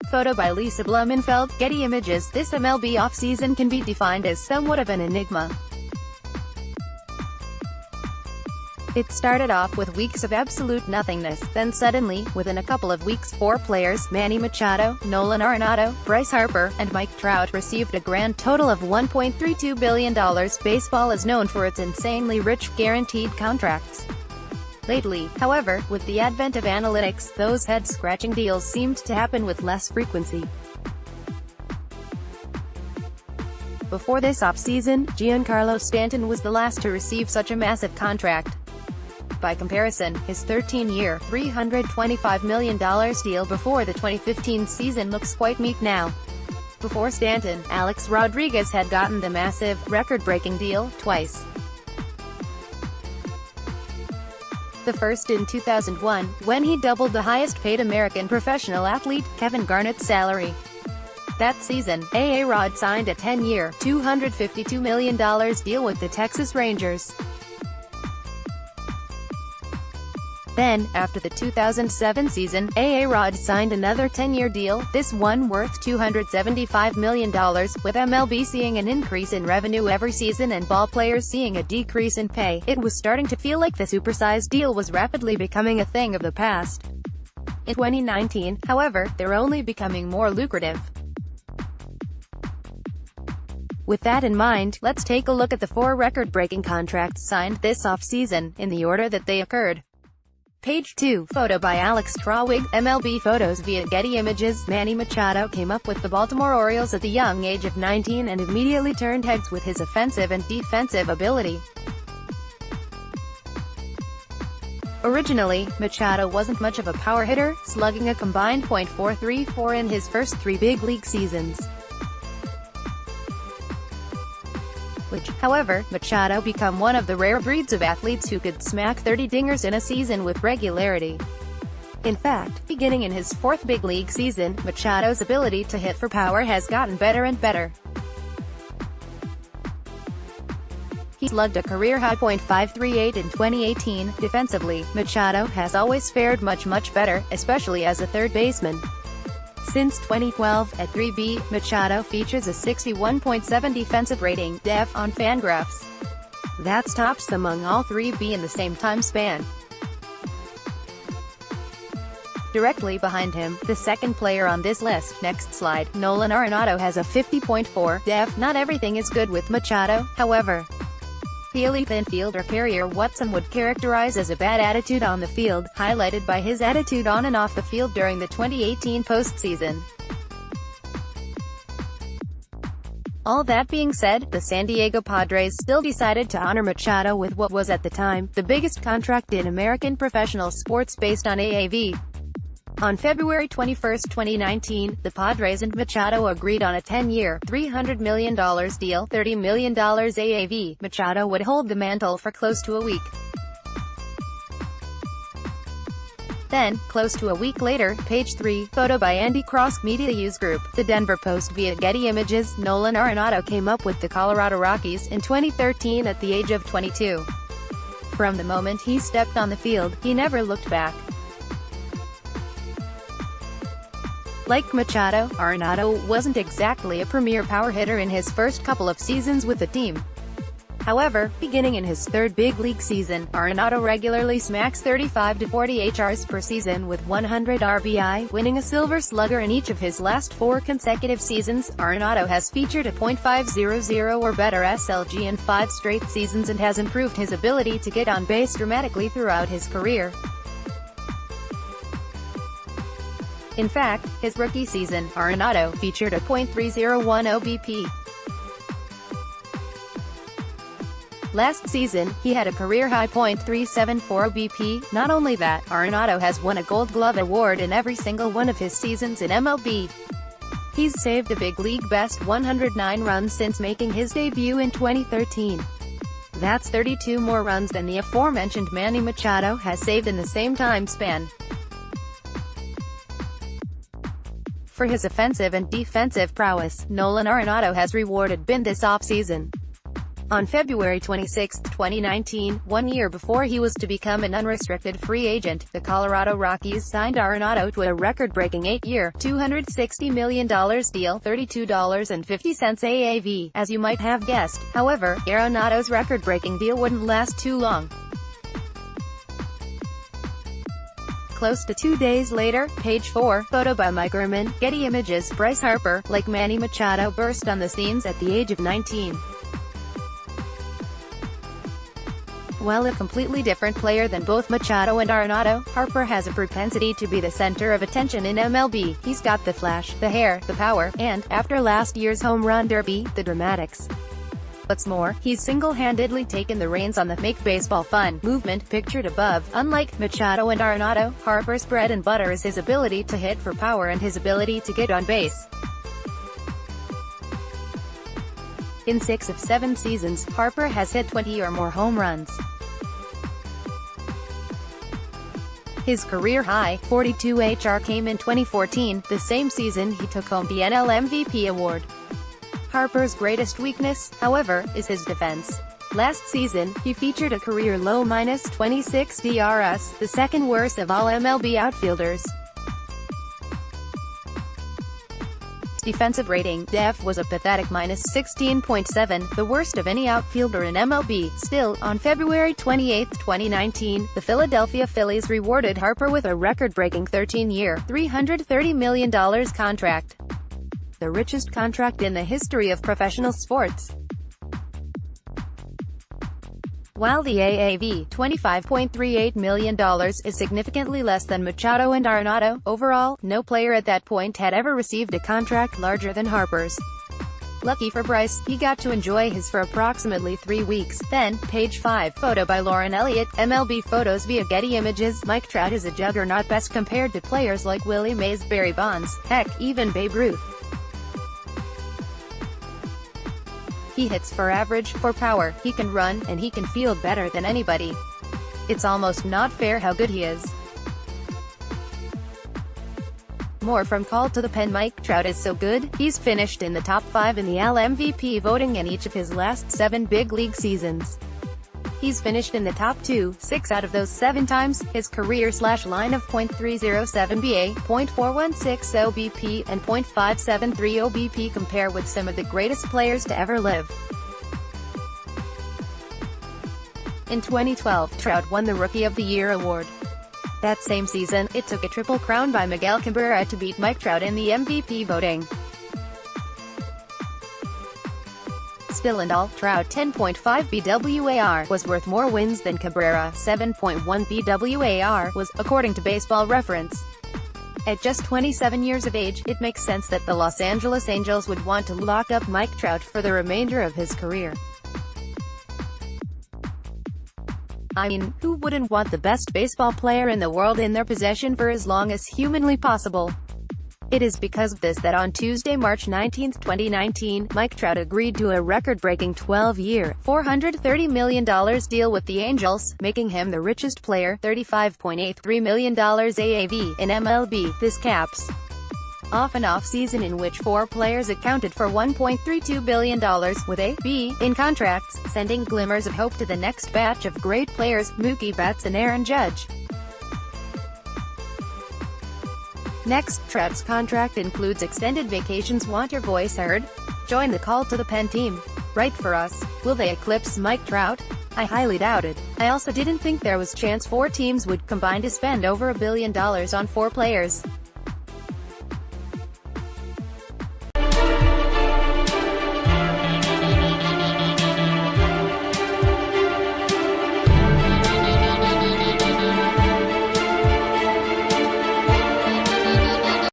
photo by Lisa Blumenfeld, Getty Images. This MLB offseason can be defined as somewhat of an enigma. It started off with weeks of absolute nothingness, then suddenly, within a couple of weeks, 4 players, Manny Machado, Nolan Arenado, Bryce Harper, and Mike Trout, received a grand total of $1.32 billion. Baseball is known for its insanely rich, guaranteed contracts. Lately, however, with the advent of analytics, those head-scratching deals seemed to happen with less frequency. Before this offseason, Giancarlo Stanton was the last to receive such a massive contract. By comparison, his 13-year, $325 million deal before the 2015 season looks quite meek now. Before Stanton, Alex Rodriguez had gotten the massive, record-breaking deal, twice. The first in 2001, when he doubled the highest-paid American professional athlete, Kevin Garnett's salary. That season, A-Rod signed a 10-year, $252 million deal with the Texas Rangers. Then, after the 2007 season, A-Rod signed another 10-year deal, this one worth $275 million, with MLB seeing an increase in revenue every season and ballplayers seeing a decrease in pay. It was starting to feel like the supersized deal was rapidly becoming a thing of the past. In 2019, however, they're only becoming more lucrative. With that in mind, let's take a look at the 4 record-breaking contracts signed this offseason, in the order that they occurred. Page 2, photo by Alex Trout, MLB photos via Getty Images. Manny Machado came up with the Baltimore Orioles at the young age of 19 and immediately turned heads with his offensive and defensive ability. Originally, Machado wasn't much of a power hitter, slugging a combined .434 in his first 3 big league seasons. However, Machado became one of the rare breeds of athletes who could smack 30 dingers in a season with regularity. In fact, beginning in his 4th big league season, Machado's ability to hit for power has gotten better and better. He slugged a career-high .538 in 2018. Defensively, Machado has always fared much better, especially as a third baseman. Since 2012, at 3B, Machado features a 61.7 defensive rating, def, on Fangraphs. That's tops among all 3B in the same time span. Directly behind him, the second player on this list, next slide, Nolan Arenado has a 50.4, def. Not everything is good with Machado, however. The elite infielder carrier what some would characterize as a bad attitude on the field, highlighted by his attitude on and off the field during the 2018 postseason. All that being said, the San Diego Padres still decided to honor Machado with what was at the time the biggest contract in American professional sports based on AAV. On February 21, 2019, the Padres and Machado agreed on a 10-year, $300 million deal, $30 million AAV. Machado would hold the mantle for close to a week. Then, close to a week later, page 3, photo by Andy Cross Media Use Group, The Denver Post via Getty Images. Nolan Arenado came up with the Colorado Rockies in 2013 at the age of 22. From the moment he stepped on the field, he never looked back. Like Machado, Arenado wasn't exactly a premier power hitter in his first couple of seasons with the team. However, beginning in his 3rd big league season, Arenado regularly smacks 35 to 40 HRs per season with 100 RBI, winning a Silver Slugger in each of his last 4 consecutive seasons. Arenado has featured a .500 or better SLG in 5 straight seasons and has improved his ability to get on base dramatically throughout his career. In fact, his rookie season, Arenado featured a .301 OBP. Last season, he had a career-high .374 OBP. Not only that, Arenado has won a Gold Glove award in every single one of his seasons in MLB. He's saved a big league best 109 runs since making his debut in 2013. That's 32 more runs than the aforementioned Manny Machado has saved in the same time span. For his offensive and defensive prowess, Nolan Arenado has rewarded bin this offseason. On February 26, 2019, 1 year before he was to become an unrestricted free agent, the Colorado Rockies signed Arenado to a record-breaking 8-year, $260 million deal, $32.50 AAV. As you might have guessed, however, Arenado's record-breaking deal wouldn't last too long. Close to 2 days later, page 4, photo by Mike Trout, Getty Images, Bryce Harper, like Manny Machado, burst on the scenes at the age of 19. While a completely different player than both Machado and Arenado, Harper has a propensity to be the center of attention in MLB. He's got the flash, the hair, the power, and, after last year's home run derby, the dramatics. What's more, he's single-handedly taken the reins on the Make Baseball Fun movement pictured above. Unlike Machado and Arenado, Harper's bread and butter is his ability to hit for power and his ability to get on base. In 6 of 7 seasons, Harper has hit 20 or more home runs. His career-high, 42 HR came in 2014, the same season he took home the NL MVP award. Harper's greatest weakness, however, is his defense. Last season, he featured a career-low -26 DRS, the second worst of all MLB outfielders. Defensive rating, DEF, was a pathetic -16.7, the worst of any outfielder in MLB. Still, on February 28, 2019, the Philadelphia Phillies rewarded Harper with a record-breaking 13-year, $330 million contract. The richest contract in the history of professional sports. While the AAV, $25.38 million, is significantly less than Machado and Arenado, overall, no player at that point had ever received a contract larger than Harper's. Lucky for Bryce, he got to enjoy his for approximately 3 weeks. Then, page 5, photo by Lauren Elliott, MLB photos via Getty Images. Mike Trout is a juggernaut best compared to players like Willie Mays, Barry Bonds, heck, even Babe Ruth. He hits for average, for power, he can run, and he can field better than anybody. It's almost not fair how good he is. More from Call to the Pen. Mike Trout is so good, he's finished in the top 5 in the AL MVP voting in each of his last 7 big league seasons. He's finished in the top 6 out of those 7 times. His career/line of .307 BA, .416 OBP, and .573 OBP compare with some of the greatest players to ever live. In 2012, Trout won the Rookie of the Year award. That same season, it took a triple crown by Miguel Cabrera to beat Mike Trout in the MVP voting. Still and all, Trout 10.5 BWAR was worth more wins than Cabrera 7.1 BWAR was, according to Baseball Reference. At just 27 years of age, it makes sense that the Los Angeles Angels would want to lock up Mike Trout for the remainder of his career. I mean, who wouldn't want the best baseball player in the world in their possession for as long as humanly possible? It is because of this that on Tuesday, March 19, 2019, Mike Trout agreed to a record-breaking 12-year, $430 million deal with the Angels, making him the richest player, $35.83 million AAV, in MLB. This caps off an off-season in which 4 players accounted for $1.32 billion, with A.B. in contracts, sending glimmers of hope to the next batch of great players, Mookie Betts and Aaron Judge. Next, Trout's contract includes extended vacations. Want your voice heard? Join the Call to the Pen team. Write for us. Will they eclipse Mike Trout? I highly doubt it. I also didn't think there was chance 4 teams would combine to spend over $1 billion on 4 players.